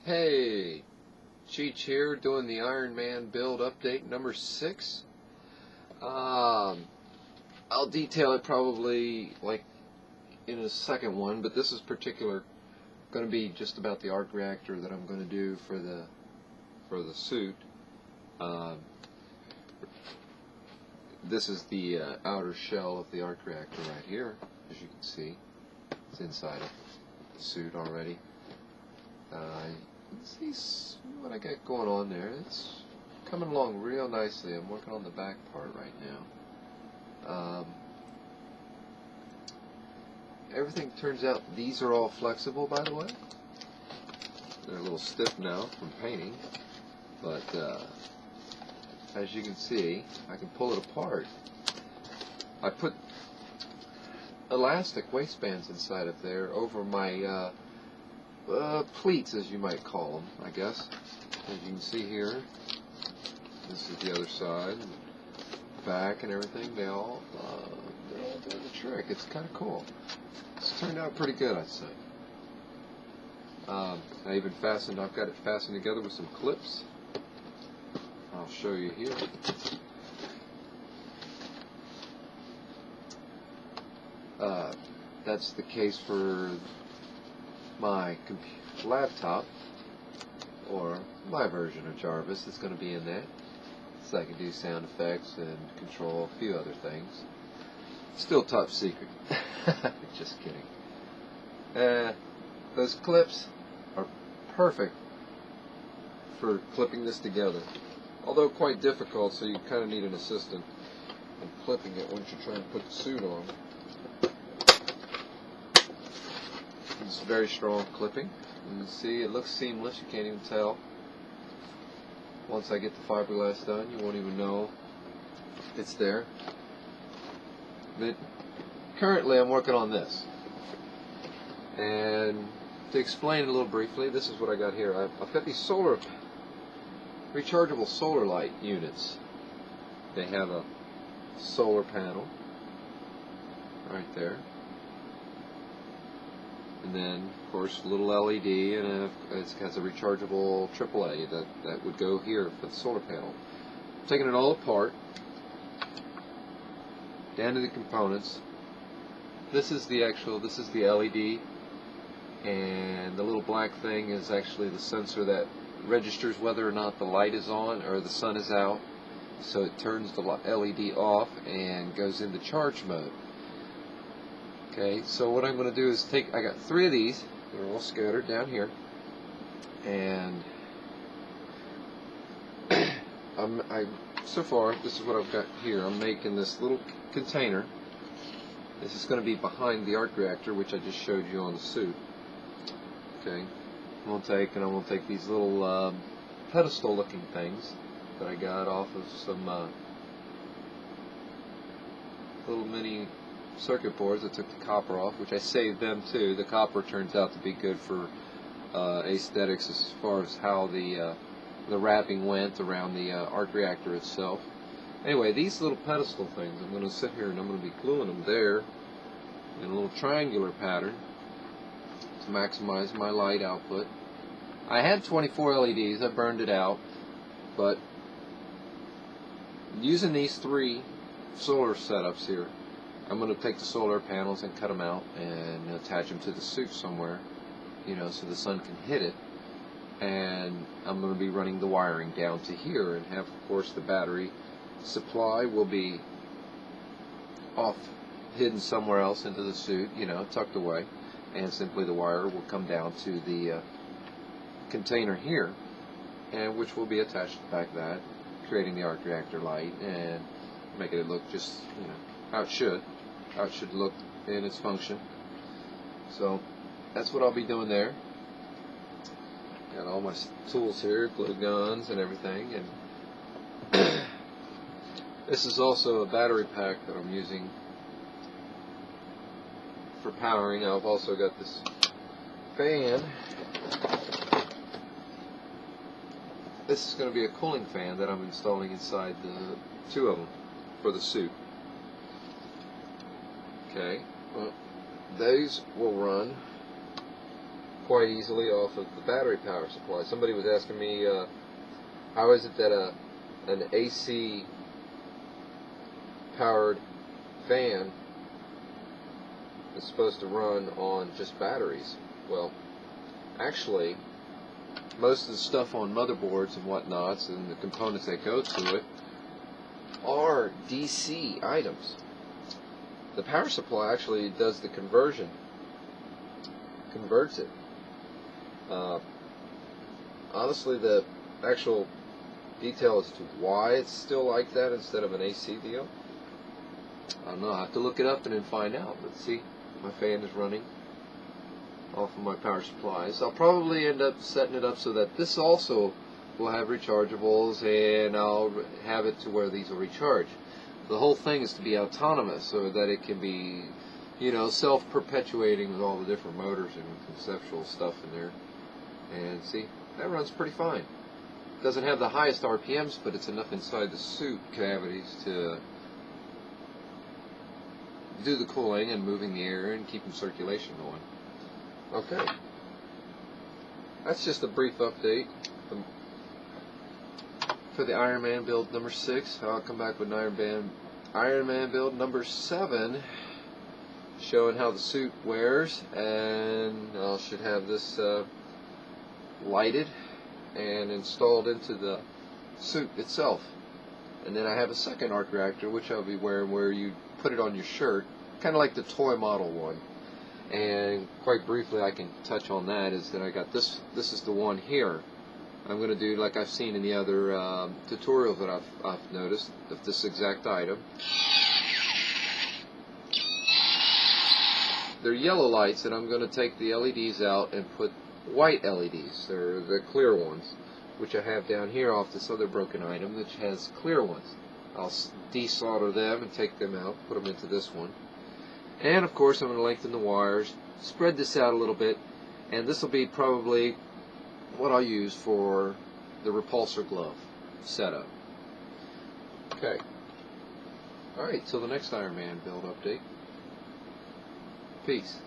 Hey, Cheech here doing the IronMan Build update number 6. I'll detail it probably like in a second one, but this is particular going to be just about the arc reactor that I'm going to do for the suit. This is the outer shell of the arc reactor right here, as you can see. It's inside of the suit already. See what I got going on there. It's coming along real nicely. I'm working on the back part right now. Everything turns out, these are all flexible, by the way. They're a little stiff now from painting, but as you can see, I can pull it apart. I put elastic waistbands inside of there over my pleats, as you might call them, I guess. As you can see here, this is the other side, back and everything. They all do the trick. It's kind of cool. It's turned out pretty good, I'd say. I've got it fastened together with some clips. I'll show you here. That's the case for my laptop, or my version of Jarvis. It's going to be in there, so I can do sound effects and control a few other things. Still top secret. Just kidding. Those clips are perfect for clipping this together, although quite difficult, so you kind of need an assistant in clipping it once you're trying to put the suit on. It's very strong clipping. You can see it looks seamless. You can't even tell. Once I get the fiberglass done, you won't even know it's there. But currently I'm working on this. And to explain it a little briefly, this is what I got here. I've got these rechargeable solar light units. They have a solar panel right there. And then, of course, a little LED, and it has a rechargeable AAA that would go here for the solar panel. Taking it all apart, down to the components. This is the LED, and the little black thing is actually the sensor that registers whether or not the light is on or the sun is out. So it turns the LED off and goes into charge mode. Okay, so what I'm going to do is I got 3 of these. They're all scattered down here, and so far this is what I've got here. I'm making this little container. This is going to be behind the arc reactor, which I just showed you on the suit. Okay, I'm going to take these little pedestal-looking things that I got off of some little mini circuit boards. I took the copper off, which I saved them too. The copper turns out to be good for aesthetics as far as how the wrapping went around the arc reactor itself. Anyway, these little pedestal things, I'm going to sit here and I'm going to be gluing them there in a little triangular pattern to maximize my light output. I had 24 LEDs. I burned it out, but using these 3 solar setups here, I'm going to take the solar panels and cut them out and attach them to the suit somewhere, so the sun can hit it. And I'm going to be running the wiring down to here, and have, of course, the battery supply will be hidden somewhere else into the suit, tucked away, and simply the wire will come down to the container here, and which will be attached back to that, creating the arc reactor light and making it look just, how it should look in its function. So that's what I'll be doing there. Got all my tools here, glue guns and everything, and this is also a battery pack that I'm using for powering. I've also got this fan. This is going to be a cooling fan that I'm installing inside the 2 of them for the suit. Okay, well, these will run quite easily off of the battery power supply. Somebody was asking me, how is it that an AC powered fan is supposed to run on just batteries? Well, actually, most of the stuff on motherboards and whatnots and the components that go to it are DC items. The power supply actually does the conversion, converts it. Honestly, the actual detail as to why it's still like that instead of an AC deal, I don't know. I have to look it up and then find out. But see, my fan is running off of my power supplies. I'll probably end up setting it up so that this also will have rechargeables, and I'll have it to where these will recharge. The whole thing is to be autonomous so that it can be, you know, self-perpetuating with all the different motors and conceptual stuff in there. And see, that runs pretty fine. Doesn't have the highest RPMs, but it's enough inside the suit cavities to do the cooling and moving the air and keeping circulation going. Okay, that's just a brief update for the IronMan Build number 6. I'll come back with an IronMan Build number 7, showing how the suit wears, and I should have this lighted and installed into the suit itself. And then I have a second arc reactor which I'll be wearing, where you put it on your shirt, kind of like the toy model one. And quite briefly, I can touch on that, is that I got this is the one here. I'm going to do like I've seen in the other tutorials that I've noticed of this exact item. They're yellow lights, and I'm going to take the LEDs out and put white LEDs. They're the clear ones, which I have down here off this other broken item, which has clear ones. I'll desolder them and take them out, put them into this one. And of course I'm going to lengthen the wires, spread this out a little bit, and this will be probably what I'll use for the repulsor glove setup. Okay. Alright, till the next IronMan Build update. Peace.